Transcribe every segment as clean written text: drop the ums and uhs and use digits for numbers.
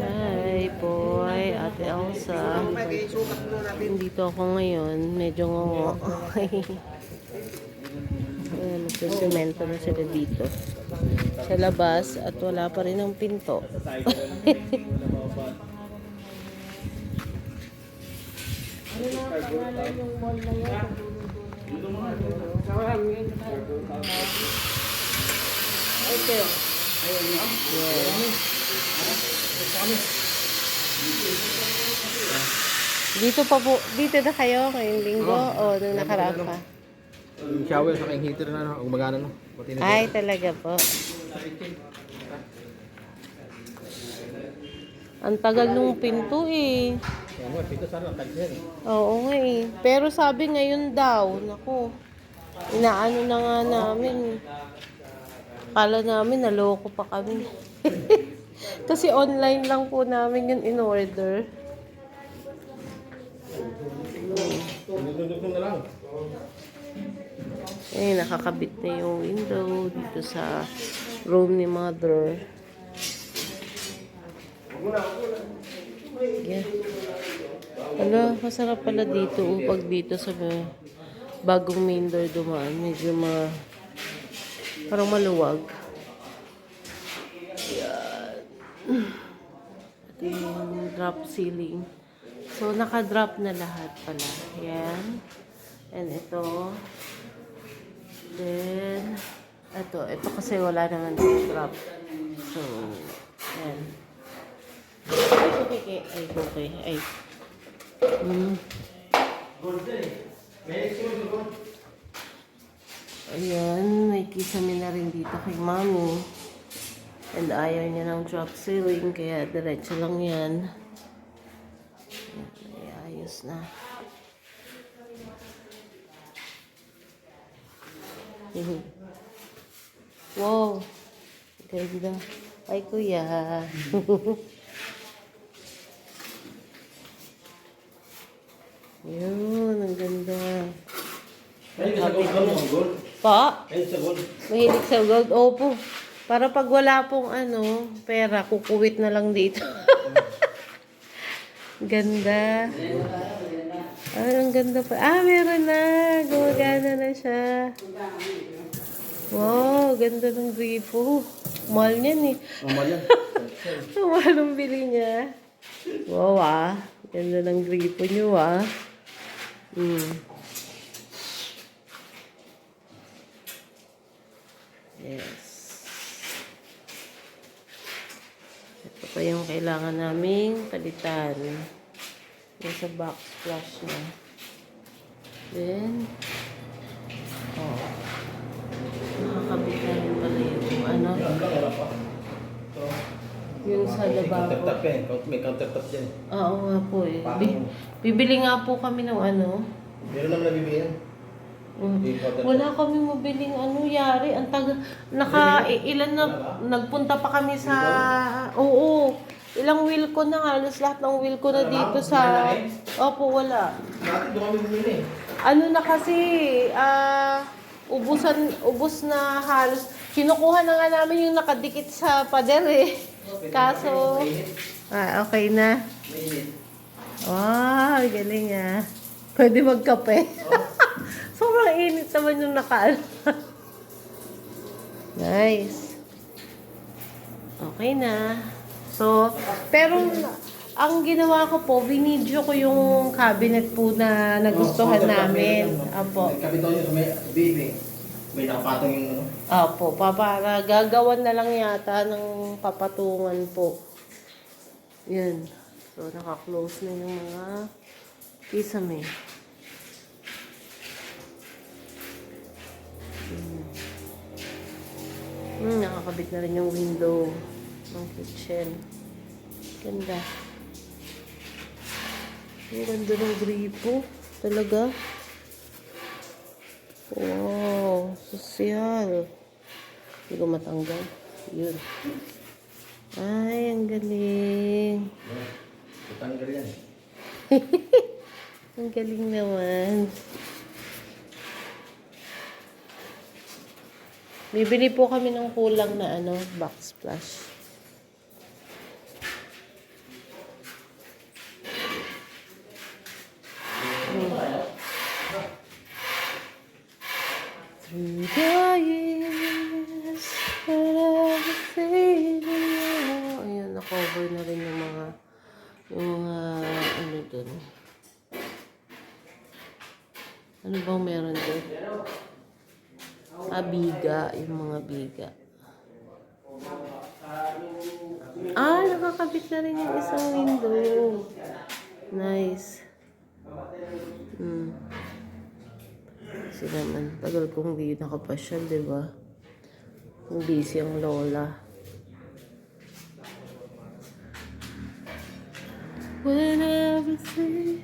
Hi, boy. Ate Elsa. Dito ako ngayon. Medyo ngongo. Nagsisemento na sila dito. Sa labas at wala pa rin ang pinto. Ano na pangalan yung mall na yun? Okay. Dito pa po, dito na kayo ngayong linggo o nung nakaraan pa? Yung shower sa aking heater na gumagana no. Ay, talaga po. Ang tagal nung pinto eh. Pinto sana ang tagsin. Oo nga eh. Pero sabi ngayon daw, naku, inaano na nga namin. Kala namin naloko pa kami. Kasi online lang po namin yun in order. Tundok na lang. Eh, nakakabit na yung window dito sa room ni mother. Yeah. Hala, masarap pala dito. Pag dito sa bagong main door dumaan, medyo parang maluwag. Yan. Ito yung drop ceiling. So, naka-drop na lahat pala. Yan. And ito. Then, ito kasi wala naman drop. So, yan. Ay, okay. Ay. Ayan, may kisame na rin dito kay mami. And ayaw niya ng drop ceiling, kaya diretso lang yan. Ayan, ayos na. Wow, ganda. Ay, kuya. Yun, ang ganda. Ay, sa gold. Pa? Ay, sa gold. Mahilig sa gold. Opo. Para pag wala pong pera, kukuwit na lang dito. Ganda. Ay, ang ganda pa. Ah, meron na. Gumagana na siya. Wow, ganda ng gripo. Mahal niyan eh. Mahal yan. Mahal ang bili niya. Wow ah. Ganda ng gripo niyo ah. Yes. Ito pa yung kailangan naming palitan. Yung sa box flush na. Then, nakakabit na rin pala yung yung sa lababo. Countertop yan. May countertop yan. Oo nga po eh. Bibili nga po kami ng Meron naman nabibili yan. Wala kami mabiling yari. Ang ilan na, nagpunta pa kami sa, ilang wheel ko na, halos lahat ng wheel ko na dito sa, opo, wala. Bakit doon kami bumili? Na kasi, ubos na halos. Kinukuha na nga namin yung nakadikit sa pader eh. Kaso, okay na. Wow, galing ah. Pwede magkape. Sobrang init naman yung Nice. Okay na. So, pero ang ginawa ko po, binidyo ko yung cabinet po na nagustuhan namin. Apo. Kabito nyo sa may baby. May nakapatong yung Apo, para gagawan na lang yata ng papatungan po. Yun. So, naka-close na yung mga kisame. Nakakabit na rin yung window ng kitchen. Ganda. Ang ganda ng gripo. Talaga. Wow. Sosyal. Hindi ko matanggal. Yun. Ay, ang galing. tanggal yan. Ang galing naman. Bibili po kami ng kulang na backsplash. na-cover na rin yung mga ano dun. Ano bang meron dun? Biga, yung mga biga. Nakakabit na rin yung isang window. Nice. Kasi naman, tagal kong di nakapasyal, di ba? Kung busy ang lola. Whenever say.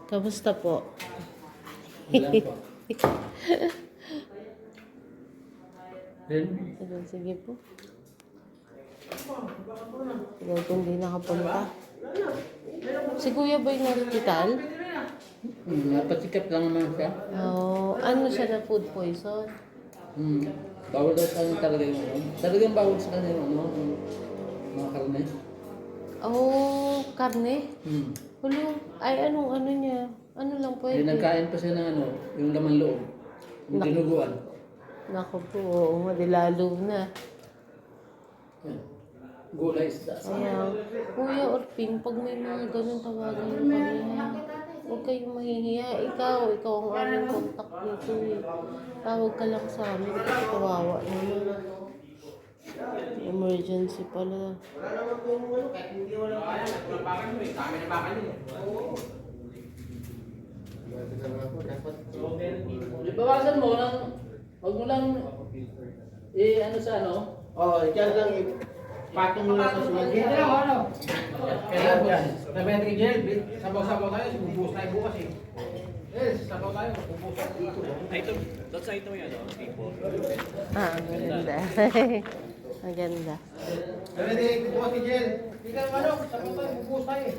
Kamusta po? Sige po. Tagal kong di nakapunta. Si Kuya ba yung hospital? Napasikap lang naman siya. Ano siya na food poison? Bawal daw sa kanya talaga yung ano. Talagang bawal sa kanya yung ano, yung mga karne. Karne? Hulo, ay anong ano niya? Ano lang pwede? Nagkain pa siya ng ano, yung laman loob. Yung tinuguan. Naku po, madilalo na. Yan. Gulay isda. Ayan. Kuya Orping, pag may mga ganun tawagan mo kami, ha? Huwag kayong mahihiya. Ikaw ang aming contact nito eh. Tawag ka lang sa amin kasi kawawa naman. Emergency pala. Bawasan mo lang, wag mo lang ano sa ano. Diyan lang patong mo lang sa sumunod. Kaya yan. Sabi natin kay Jel, sabaw-sabaw tayo, bubus tayo bukas eh. Sabaw tayo, bubus tayo dito. Ito yan, people. Ang ganda. Ang ganda. Sabi natin bukas kay Jel, hindi ka sabaw tayo, bubus tayo eh.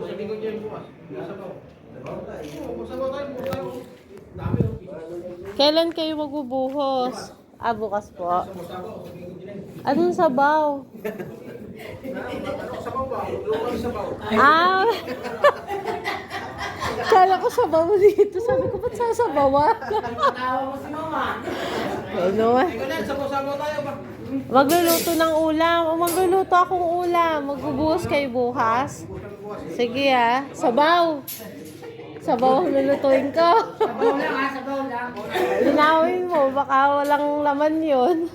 Sabi ko Jel bukas, sabaw. Sabaw tayo, bubus tayo. Dami oh. Kailan kayo magbubuhos? Bukas po. Sabaw, sabi ko Jel. Anong sabaw? Sabaw ba? Lupa ng sabaw. Kala ko sabaw dito. Sabi ko, ba't sasabawa? Tawa mo si mama. Ano? Ikaw na, sabaw-sabaw tayo ba? Magluluto ng ulam. Magluluto akong ulam. Magbubuhos kayo bukas. Sige sabaw. Sabaw ang lulutuin ko. Sabaw lang sabaw lang. Linawin mo, baka walang laman yun.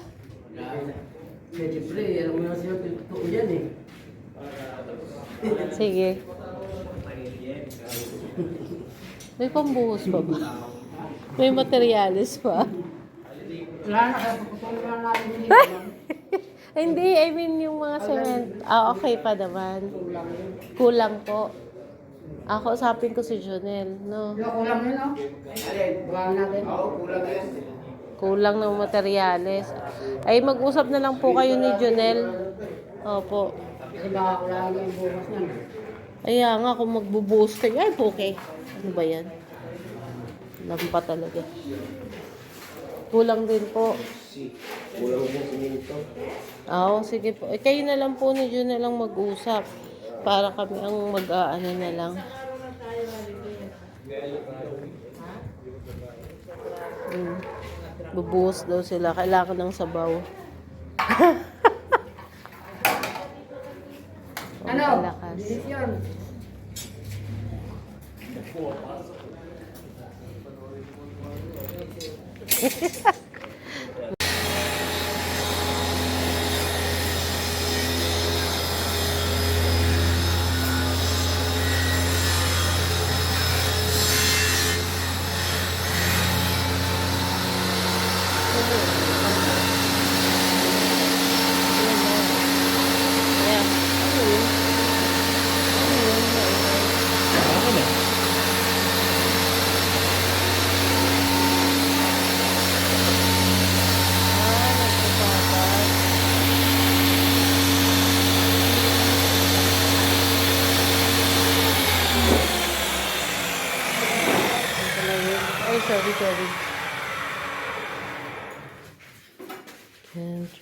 Siyempre, alam mo naman siya, totoo yan eh. Sige. May pambuhos pa ba? May materyales pa? Wala na, kaya puputulong lang natin dito. Hindi, I mean yung mga cement. Okay pa naman. Kulang po. Ako, usapin ko si Jonel, no? Kulang yun, no? Kulang natin. Oo, kulang yan. Kulang ng materyales. Ay, mag-usap na lang po kayo ni Jonel. Opo. Kasi baka kulang yung bukas niyan. Kaya nga, kung magbubuhos kayo, ay, okay. Ano ba yan? Lampa talaga. Kulang din po. Kulang mo siminto. Sige po. Kayo na lang po ni Jonel lang mag-usap. Para kami ang mag-aano na lang. Bubuhos daw sila. Kailangan ng sabaw. Ano? Malakas. Decision. Sorry. Can't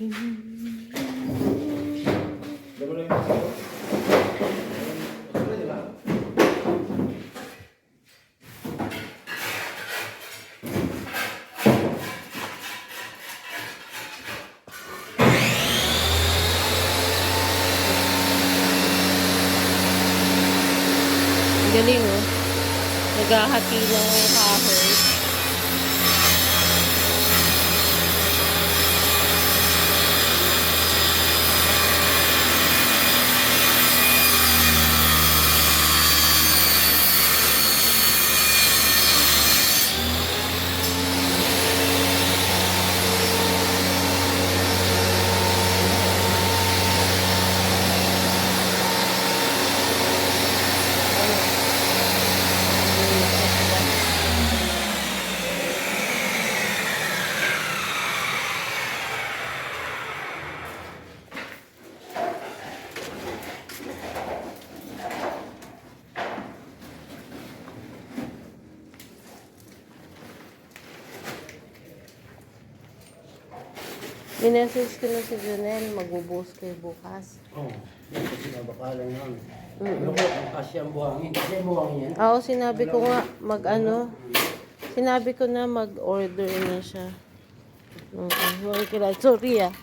galing oh. Naghahati ng kahoy. Minessage ko na si Jonel, magbubuhos kayo bukas. Oo. Kasi nabakala yun. Mm. Ano ko, kasi ang buhangin. Kasi ang buhangin yan. Oo, sinabi ko nga sinabi ko na mag-order na siya. Sorry ah.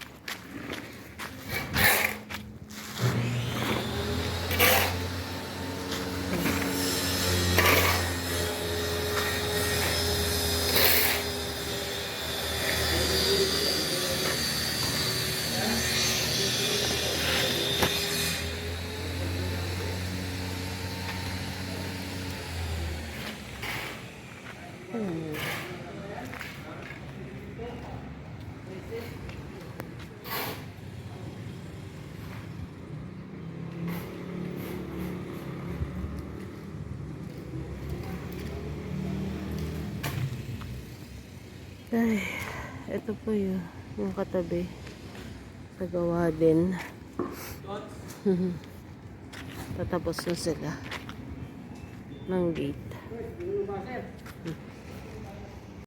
Ay, ito po yung katabi. Nagawa din. Tatapos na sila ng gate.